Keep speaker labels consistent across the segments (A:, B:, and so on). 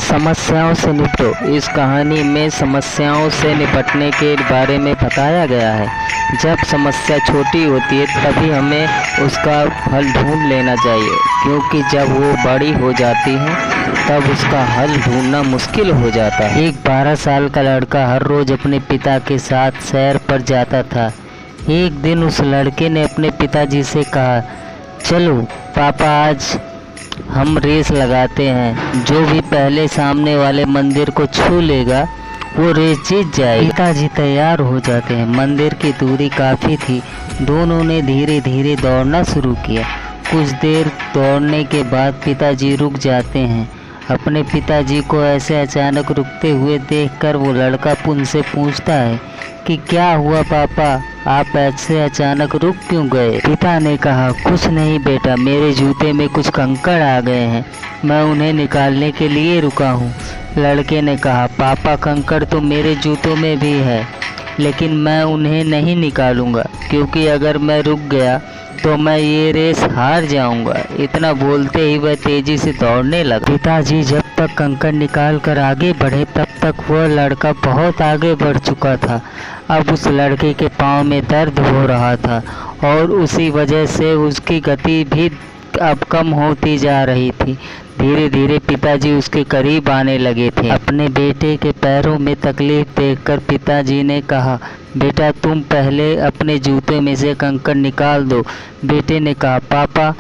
A: समस्याओं से निपटो। इस कहानी में समस्याओं से निपटने के बारे में बताया गया है। जब समस्या छोटी होती है तभी हमें उसका हल ढूंढ लेना चाहिए, क्योंकि जब वो बड़ी हो जाती है तब उसका हल ढूंढना मुश्किल हो जाता है। एक 12 साल का लड़का हर रोज़ अपने पिता के साथ सैर पर जाता था। एक दिन उस लड़के ने अपने पिताजी से कहा, चलो पापा, आज हम रेस लगाते हैं। जो भी पहले सामने वाले मंदिर को छू लेगा वो रेस जीत जाएगा। पिताजी तैयार हो जाते हैं। मंदिर की दूरी काफ़ी थी। दोनों ने धीरे धीरे दौड़ना शुरू किया। कुछ देर दौड़ने के बाद पिताजी रुक जाते हैं। अपने पिताजी को ऐसे अचानक रुकते हुए देखकर वो लड़का उनसे पूछता है कि क्या हुआ पापा, आप ऐसे अचानक रुक क्यों गए? पिता ने कहा, कुछ नहीं बेटा, मेरे जूते में कुछ कंकड़ आ गए हैं, मैं उन्हें निकालने के लिए रुका हूँ। लड़के ने कहा, पापा, कंकड़ तो मेरे जूतों में भी है, लेकिन मैं उन्हें नहीं निकालूंगा, क्योंकि अगर मैं रुक गया तो मैं ये रेस हार जाऊंगा। इतना बोलते ही वह तेजी से दौड़ने लगा। पिताजी जब तक कंकड़ निकाल कर आगे बढ़े तब तक वह लड़का बहुत आगे बढ़ चुका था। अब उस लड़के के पाँव में दर्द हो रहा था और उसी वजह से उसकी गति भी अब कम होती जा रही थी। धीरे धीरे पिताजी उसके करीब आने लगे थे। अपने बेटे के पैरों में तकलीफ देखकर पिताजी ने कहा, बेटा, तुम पहले अपने जूते में से कंकड़ निकाल दो। बेटे ने कहा, पापा,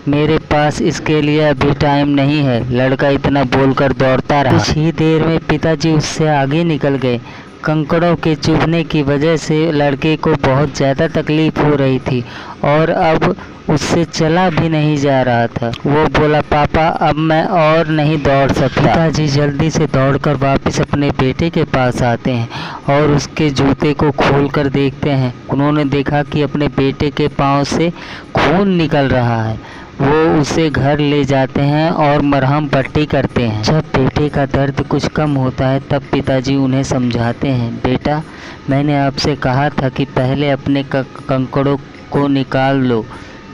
A: मेरे पास इसके लिए अभी टाइम नहीं है। लड़का इतना बोलकर दौड़ता रहा। कुछ ही देर में पिताजी उससे आगे निकल गए। कंकड़ों के चुभने की वजह से लड़के को बहुत ज़्यादा तकलीफ हो रही थी और अब उससे चला भी नहीं जा रहा था। वो बोला, पापा, अब मैं और नहीं दौड़ सकता। पिताजी जल्दी से दौड़कर वापस अपने बेटे के पास आते हैं और उसके जूते को खोलकर देखते हैं। उन्होंने देखा कि अपने बेटे के पाँव से खून निकल रहा है। वो उसे घर ले जाते हैं और मरहम पट्टी करते हैं। जब बेटे का दर्द कुछ कम होता है तब पिताजी उन्हें समझाते हैं, बेटा, मैंने आपसे कहा था कि पहले अपने कंकड़ों को निकाल लो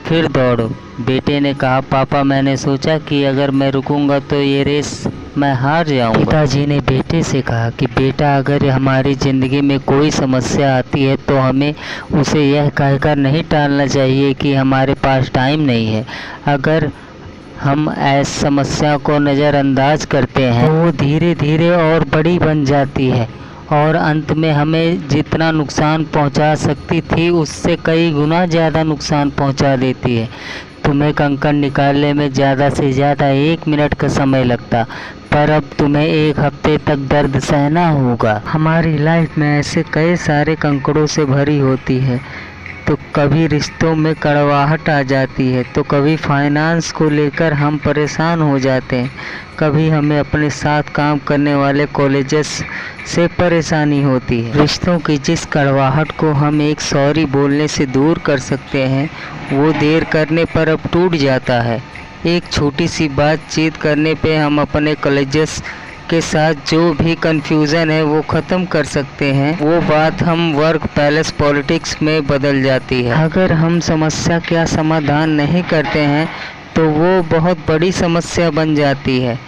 A: फिर दौड़ो। बेटे ने कहा, पापा, मैंने सोचा कि अगर मैं रुकूंगा तो ये रेस मैं हार जाऊंगा। पिताजी ने बेटे से कहा कि बेटा, अगर हमारी ज़िंदगी में कोई समस्या आती है तो हमें उसे यह कहकर नहीं टालना चाहिए कि हमारे पास टाइम नहीं है। अगर हम ऐस समस्या को नज़रअंदाज करते हैं तो वो धीरे धीरे और बड़ी बन जाती है और अंत में हमें जितना नुकसान पहुंचा सकती थी उससे कई गुना ज़्यादा नुकसान पहुंचा देती है। तुम्हें कंकड़ निकालने में ज़्यादा से ज़्यादा 1 मिनट का समय लगता, पर अब तुम्हें 1 हफ्ते तक दर्द सहना होगा। हमारी लाइफ में ऐसे कई सारे कंकड़ों से भरी होती है। तो कभी रिश्तों में कड़वाहट आ जाती है, तो कभी फाइनेंस को लेकर हम परेशान हो जाते हैं, कभी हमें अपने साथ काम करने वाले कॉलेजेस से परेशानी होती है। रिश्तों की जिस कड़वाहट को हम एक सॉरी बोलने से दूर कर सकते हैं, वो देर करने पर अब टूट जाता है। एक छोटी सी बातचीत करने पे हम अपने कॉलेजेस के साथ जो भी कन्फ्यूज़न है वो ख़त्म कर सकते हैं। वो बात हम वर्क पैलेस पॉलिटिक्स में बदल जाती है। अगर हम समस्या का समाधान नहीं करते हैं तो वो बहुत बड़ी समस्या बन जाती है।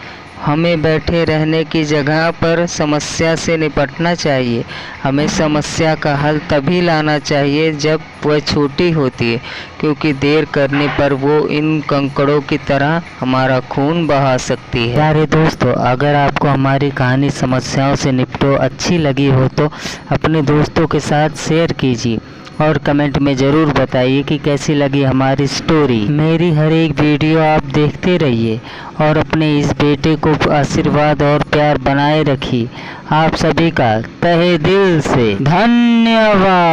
A: हमें बैठे रहने की जगह पर समस्या से निपटना चाहिए। हमें समस्या का हल तभी लाना चाहिए जब वह छोटी होती है, क्योंकि देर करने पर वो इन कंकड़ों की तरह हमारा खून बहा सकती है। प्यारे दोस्तों, अगर आपको हमारी कहानी समस्याओं से निपटो अच्छी लगी हो तो अपने दोस्तों के साथ शेयर कीजिए और कमेंट में ज़रूर बताइए कि कैसी लगी हमारी स्टोरी। मेरी हर एक वीडियो आप देखते रहिए और अपने इस बेटे को आशीर्वाद और प्यार बनाए रखिए। आप सभी का तहे दिल से धन्यवाद।